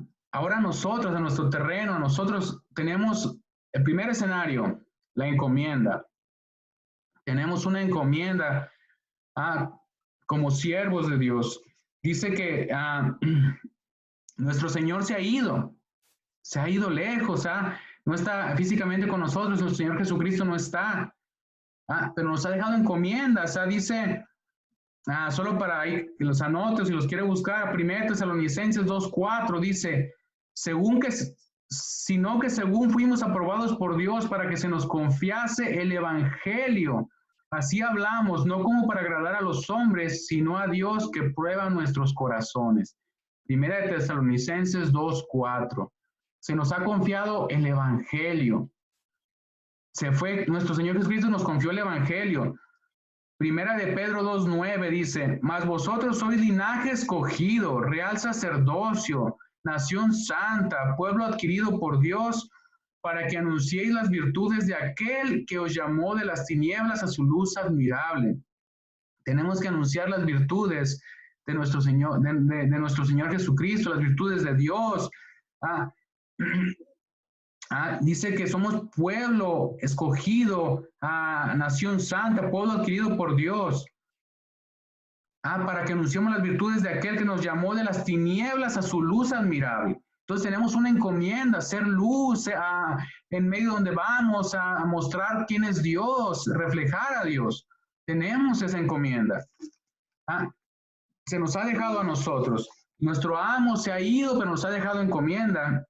nosotros, en nuestro terreno, nosotros tenemos el primer escenario, la encomienda. Tenemos una encomienda como siervos de Dios. Dice que nuestro Señor se ha ido lejos, no está físicamente con nosotros, nuestro Señor Jesucristo no está, pero nos ha dejado encomiendas, dice, solo para ahí que los anotes, si los quiere buscar, 1 Tesalonicenses 2:4 dice, sino que según fuimos aprobados por Dios para que se nos confiase el evangelio, así hablamos, no como para agradar a los hombres, sino a Dios que prueba nuestros corazones. 1 Tesalonicenses 2:4. Se nos ha confiado el evangelio. Nuestro Señor Jesucristo nos confió el evangelio. 1 de Pedro 2:9 dice, mas vosotros sois linaje escogido, real sacerdocio, nación santa, pueblo adquirido por Dios, para que anunciéis las virtudes de aquel que os llamó de las tinieblas a su luz admirable. Tenemos que anunciar las virtudes de nuestro Señor, de nuestro Señor Jesucristo, las virtudes de Dios. Dice que somos pueblo escogido, nación santa, pueblo adquirido por Dios. Para que anunciemos las virtudes de aquel que nos llamó de las tinieblas a su luz admirable. Entonces tenemos una encomienda, ser luz en medio donde vamos, a mostrar quién es Dios, reflejar a Dios. Tenemos esa encomienda. Se nos ha dejado a nosotros. Nuestro amo se ha ido, pero nos ha dejado encomienda.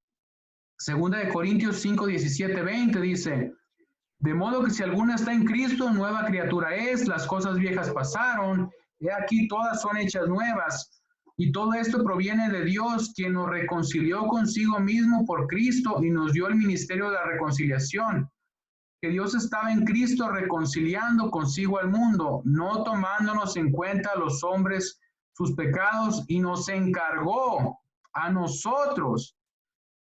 2 de Corintios 5, 17, 20 dice, de modo que si alguno está en Cristo, nueva criatura es, las cosas viejas pasaron, he aquí todas son hechas nuevas. Y todo esto proviene de Dios, quien nos reconcilió consigo mismo por Cristo y nos dio el ministerio de la reconciliación. Que Dios estaba en Cristo reconciliando consigo al mundo, no tomándonos en cuenta a los hombres sus pecados, y nos encargó a nosotros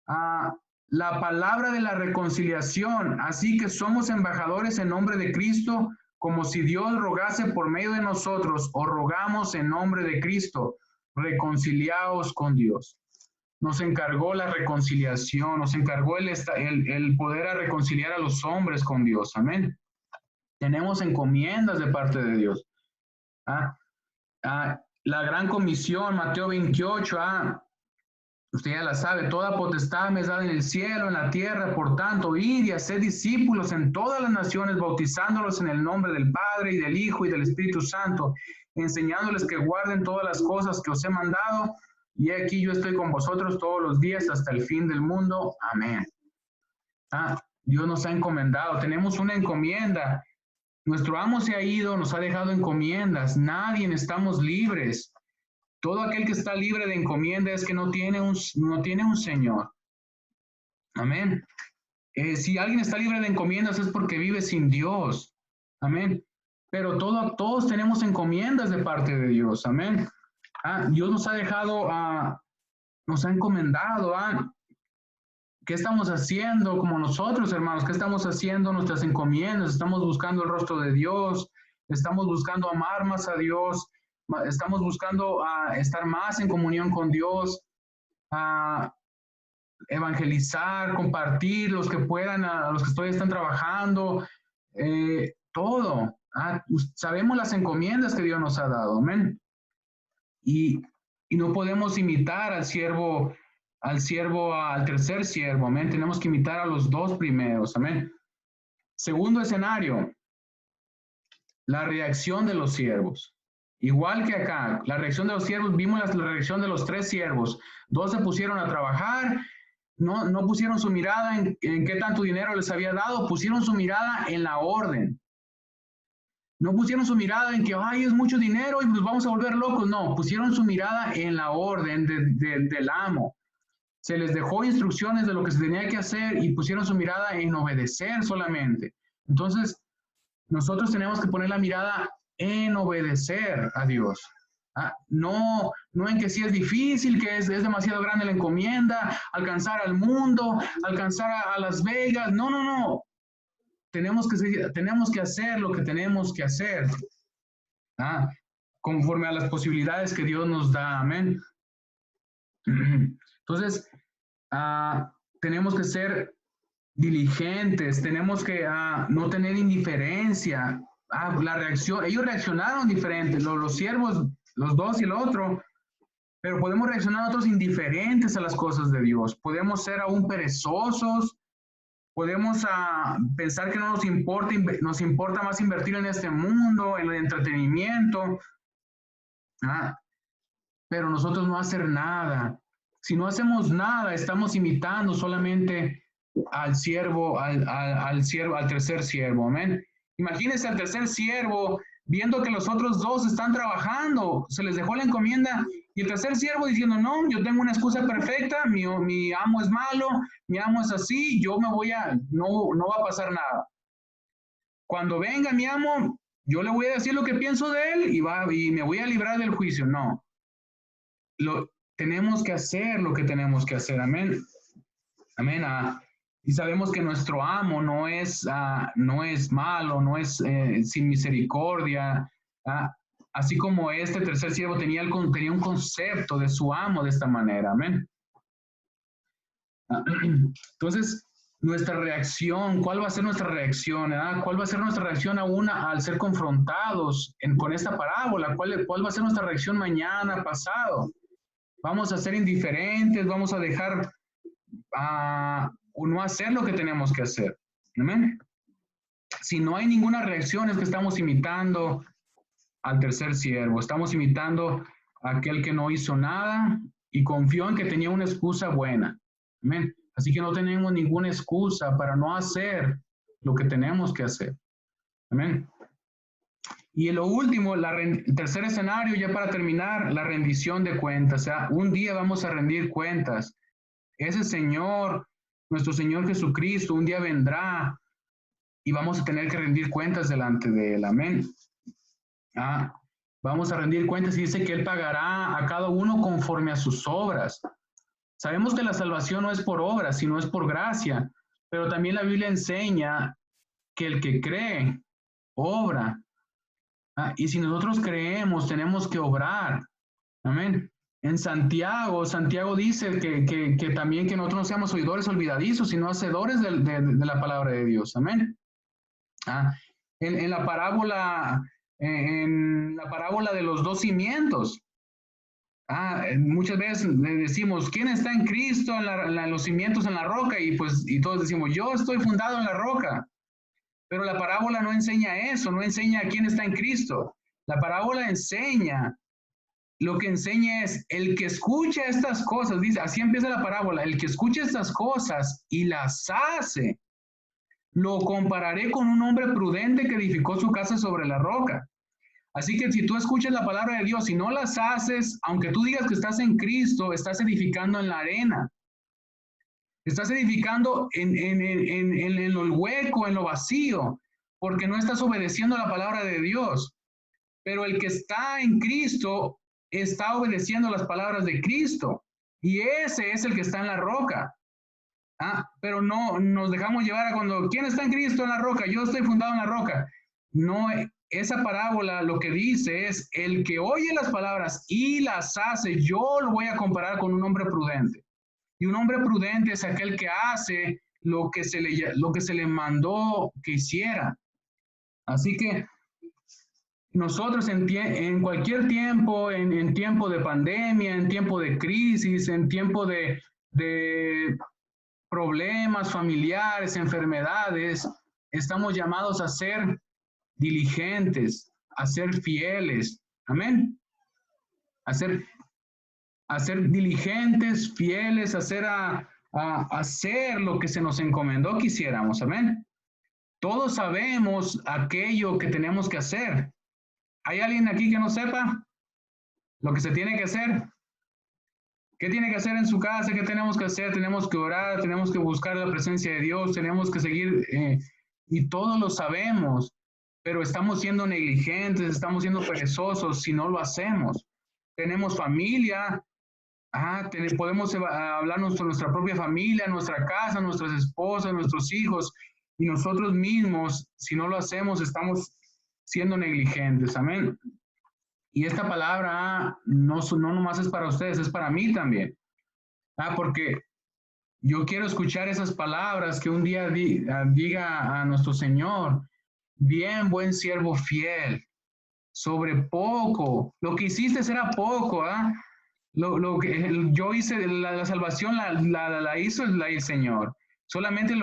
la palabra de la reconciliación. Así que somos embajadores en nombre de Cristo, como si Dios rogase por medio de nosotros, o rogamos en nombre de Cristo, reconciliaos con Dios. Nos encargó la reconciliación, nos encargó el poder reconciliar a los hombres con Dios. Amén. Tenemos encomiendas de parte de Dios. La gran comisión, Mateo 28, usted ya la sabe, toda potestad me es dada en el cielo, en la tierra, por tanto, id y haced discípulos en todas las naciones, bautizándolos en el nombre del Padre y del Hijo y del Espíritu Santo, enseñándoles que guarden todas las cosas que os he mandado, y aquí yo estoy con vosotros todos los días hasta el fin del mundo. Amén. Dios nos ha encomendado, tenemos una encomienda. Nuestro amo se ha ido, nos ha dejado encomiendas, nadie estamos libres. Todo aquel que está libre de encomienda es que no tiene un Señor. Amén. Si alguien está libre de encomiendas es porque vive sin Dios. Amén. Pero todos tenemos encomiendas de parte de Dios. Amén. Dios nos ha dejado, nos ha encomendado. ¿Qué estamos haciendo como nosotros, hermanos? ¿Qué estamos haciendo? Nuestras encomiendas. Estamos buscando el rostro de Dios. Estamos buscando amar más a Dios. Estamos buscando estar más en comunión con Dios. Evangelizar, compartir, los que puedan, a los que todavía están trabajando, todo. Sabemos las encomiendas que Dios nos ha dado, amén. Y no podemos imitar al tercer siervo, amén. Tenemos que imitar a los dos primeros, amén. Segundo escenario, la reacción de los siervos. Igual que acá, la reacción de los siervos, vimos la reacción de los tres siervos. Dos se pusieron a trabajar, no pusieron su mirada en qué tanto dinero les había dado, pusieron su mirada en la orden. No pusieron su mirada en que, ay, es mucho dinero y nos vamos a volver locos. No, pusieron su mirada en la orden del amo. Se les dejó instrucciones de lo que se tenía que hacer y pusieron su mirada en obedecer solamente. Entonces, nosotros tenemos que poner la mirada en obedecer a Dios. No en que si es difícil, que es demasiado grande la encomienda, alcanzar al mundo, alcanzar a Las Vegas. No. Tenemos que hacer lo que tenemos que hacer, conforme a las posibilidades que Dios nos da. Amén. Entonces, tenemos que ser diligentes, tenemos que no tener indiferencia. La reacción, ellos reaccionaron diferente, los siervos, los dos y el otro, pero podemos reaccionar nosotros indiferentes a las cosas de Dios. Podemos ser aún perezosos, podemos pensar que no nos importa más invertir en este mundo, en el entretenimiento, pero nosotros no hacer nada. Si no hacemos nada, estamos imitando solamente al tercer siervo, amén. Imagínense al tercer siervo viendo que los otros dos están trabajando, se les dejó la encomienda y el tercer siervo diciendo, no, yo tengo una excusa perfecta, mi amo es malo, mi amo es así, no va a pasar nada. Cuando venga mi amo, yo le voy a decir lo que pienso de él y me voy a librar del juicio. No, tenemos que hacer lo que tenemos que hacer, amén. Amén. Y sabemos que nuestro amo no es malo, no es sin misericordia. Así como este tercer siervo tenía un concepto de su amo de esta manera. Amén. Entonces, nuestra reacción, ¿cuál va a ser nuestra reacción? ¿Cuál va a ser nuestra reacción al ser confrontados con esta parábola? ¿Cuál va a ser nuestra reacción mañana, pasado? ¿Vamos a ser indiferentes? ¿Vamos a dejar o no hacer lo que tenemos que hacer? ¿Amén? Si no hay ninguna reacción, es que estamos imitando al tercer siervo. Estamos imitando a aquel que no hizo nada y confió en que tenía una excusa buena. ¿Amén? Así que no tenemos ninguna excusa para no hacer lo que tenemos que hacer. Amén. Y lo último, el tercer escenario, ya para terminar, la rendición de cuentas. O sea, un día vamos a rendir cuentas. Ese Señor, nuestro Señor Jesucristo, un día vendrá y vamos a tener que rendir cuentas delante de Él. Amén. Vamos a rendir cuentas y dice que Él pagará a cada uno conforme a sus obras. Sabemos que la salvación no es por obras, sino es por gracia, pero también la Biblia enseña que el que cree, obra. Y si nosotros creemos, tenemos que obrar. Amén. En Santiago dice que también que nosotros no seamos oidores olvidadizos, sino hacedores de la palabra de Dios. Amén. En la parábola de los dos cimientos, muchas veces le decimos, ¿quién está en Cristo en los cimientos en la roca? Y todos decimos, yo estoy fundado en la roca. Pero la parábola no enseña eso, no enseña quién está en Cristo. La parábola enseña, lo que enseña es el que escucha estas cosas, dice, así empieza la parábola, el que escucha estas cosas y las hace, lo compararé con un hombre prudente que edificó su casa sobre la roca. Así que si tú escuchas la palabra de Dios y no las haces, aunque tú digas que estás en Cristo, estás edificando en la arena. Estás edificando en el hueco, en lo vacío, porque no estás obedeciendo la palabra de Dios. Pero el que está en Cristo está obedeciendo las palabras de Cristo. Y ese es el que está en la roca. Pero no nos dejamos llevar a cuando, ¿quién está en Cristo en la roca? Yo estoy fundado en la roca. No, esa parábola lo que dice es, el que oye las palabras y las hace, yo lo voy a comparar con un hombre prudente. Y un hombre prudente es aquel que hace lo que se le mandó que hiciera. Así que nosotros en cualquier tiempo, en tiempo de pandemia, en tiempo de crisis, en tiempo de problemas familiares, enfermedades, estamos llamados a ser diligentes, a ser fieles. Amén. A ser diligentes, fieles, a hacer lo que se nos encomendó que hiciéramos. Amén. Todos sabemos aquello que tenemos que hacer. ¿Hay alguien aquí que no sepa lo que se tiene que hacer? ¿Qué tiene que hacer en su casa? ¿Qué tenemos que hacer? Tenemos que orar, tenemos que buscar la presencia de Dios, tenemos que seguir, y todos lo sabemos, pero estamos siendo negligentes, estamos siendo perezosos si no lo hacemos. Tenemos familia, podemos hablarnos con nuestra propia familia, nuestra casa, nuestras esposas, nuestros hijos, y nosotros mismos, si no lo hacemos, estamos siendo negligentes. Amén. Y esta palabra no nomás es para ustedes, es para mí también. Porque yo quiero escuchar esas palabras que un día diga a nuestro Señor, bien, buen siervo fiel, sobre poco, lo que hiciste era poco, Lo que yo hice, la salvación la hizo el Señor. Solamente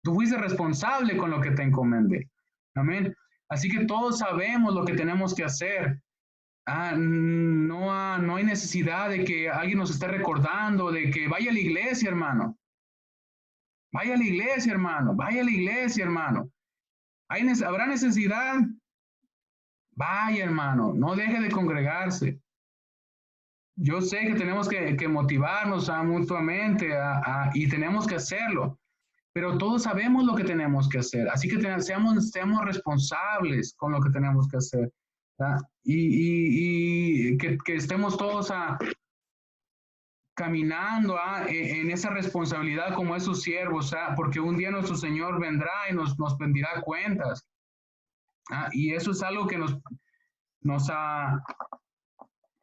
tú fuiste responsable con lo que te encomendé. Amén. Así que todos sabemos lo que tenemos que hacer. No hay necesidad de que alguien nos esté recordando, de que vaya a la iglesia, hermano. Vaya a la iglesia, hermano. Vaya a la iglesia, hermano. ¿Habrá necesidad? Vaya, hermano. No deje de congregarse. Yo sé que tenemos que motivarnos mutuamente y tenemos que hacerlo, pero todos sabemos lo que tenemos que hacer, así que seamos responsables con lo que tenemos que hacer, y que estemos todos caminando en esa responsabilidad como esos siervos, porque un día nuestro Señor vendrá y nos pedirá cuentas, y eso es algo que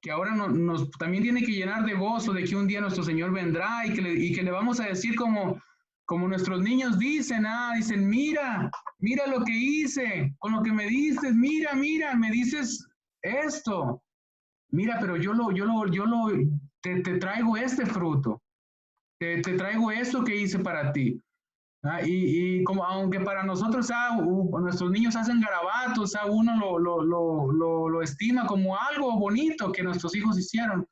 que ahora también tiene que llenar de gozo de que un día nuestro Señor vendrá y que le vamos a decir como nuestros niños dicen, dicen, mira lo que hice, con lo que me dices, mira, me dices esto, mira, pero te traigo este fruto, te traigo esto que hice para ti. Y como aunque para nosotros nuestros niños hacen garabatos, uno lo estima como algo bonito que nuestros hijos hicieron.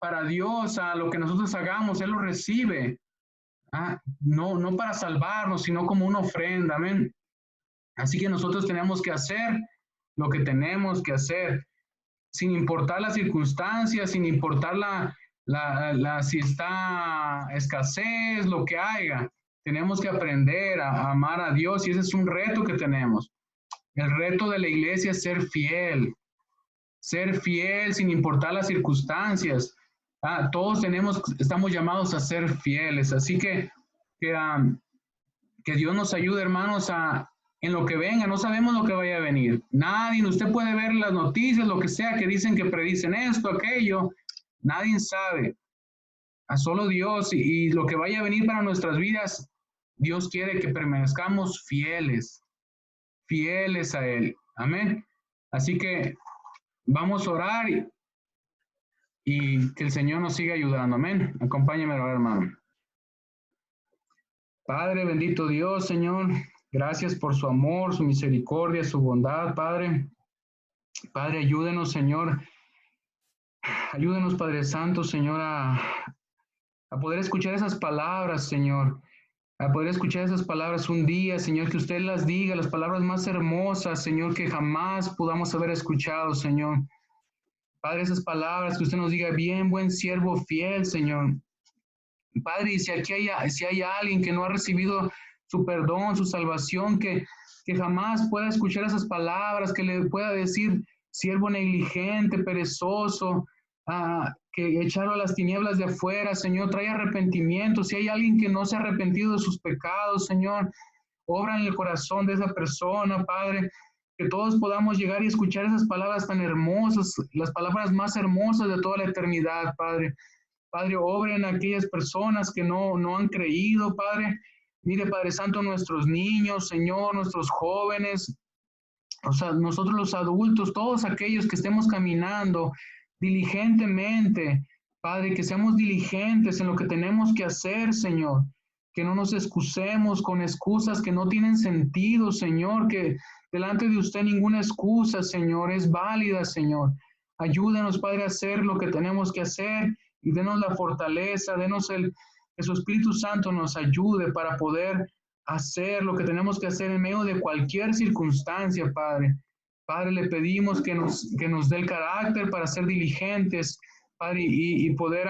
Para Dios, lo que nosotros hagamos, Él lo recibe. No para salvarnos, sino como una ofrenda. Amén. Así que nosotros tenemos que hacer lo que tenemos que hacer, sin importar las circunstancias, sin importar si está escasez, lo que haya. Tenemos que aprender a amar a Dios y ese es un reto que tenemos. El reto de la iglesia es ser fiel sin importar las circunstancias. Todos estamos llamados a ser fieles. Así que Dios nos ayude, hermanos, en lo que venga. No sabemos lo que vaya a venir. Nadie, usted puede ver las noticias, lo que sea, que dicen que predicen esto, aquello. Nadie sabe. A solo Dios y lo que vaya a venir para nuestras vidas, Dios quiere que permanezcamos fieles a Él. Amén. Así que vamos a orar y que el Señor nos siga ayudando. Amén. Acompáñame a orar, hermano. Padre, bendito Dios, Señor, gracias por su amor, su misericordia, su bondad, Padre. Padre, ayúdenos, Señor. Ayúdenos, Padre Santo, Señor, a poder escuchar esas palabras, Señor, a poder escuchar esas palabras un día, Señor, que usted las diga, las palabras más hermosas, Señor, que jamás podamos haber escuchado, Señor. Padre, esas palabras que usted nos diga, bien, buen siervo fiel, Señor. Padre, y si hay alguien que no ha recibido su perdón, su salvación, que jamás pueda escuchar esas palabras, que le pueda decir, siervo negligente, perezoso, que echarlo a las tinieblas de afuera, Señor, trae arrepentimiento. Si hay alguien que no se ha arrepentido de sus pecados, Señor, obra en el corazón de esa persona, Padre, que todos podamos llegar y escuchar esas palabras tan hermosas, las palabras más hermosas de toda la eternidad, Padre. Padre, obra en aquellas personas que no han creído, Padre. Mire, Padre Santo, nuestros niños, Señor, nuestros jóvenes, o sea, nosotros los adultos, todos aquellos que estemos caminando diligentemente, Padre, que seamos diligentes en lo que tenemos que hacer, Señor, que no nos excusemos con excusas que no tienen sentido, Señor, que delante de usted ninguna excusa, Señor, es válida, Señor. Ayúdenos, Padre, a hacer lo que tenemos que hacer y denos la fortaleza, que su Espíritu Santo nos ayude para poder hacer lo que tenemos que hacer en medio de cualquier circunstancia, Padre. Padre, le pedimos que nos dé el carácter para ser diligentes, Padre, y poder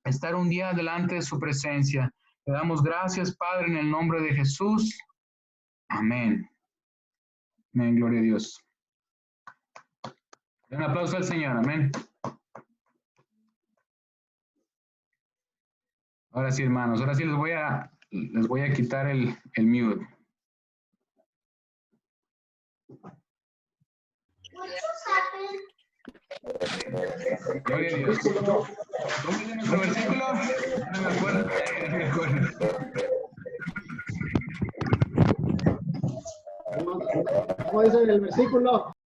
estar un día delante de su presencia. Le damos gracias, Padre, en el nombre de Jesús. Amén. Amén, gloria a Dios. Un aplauso al Señor, amén. Ahora sí, hermanos, ahora sí les voy a quitar el mute. Gloria a Dios. ¿Cómo dice nuestro versículo? No me acuerdo. ¿Cómo dice el versículo?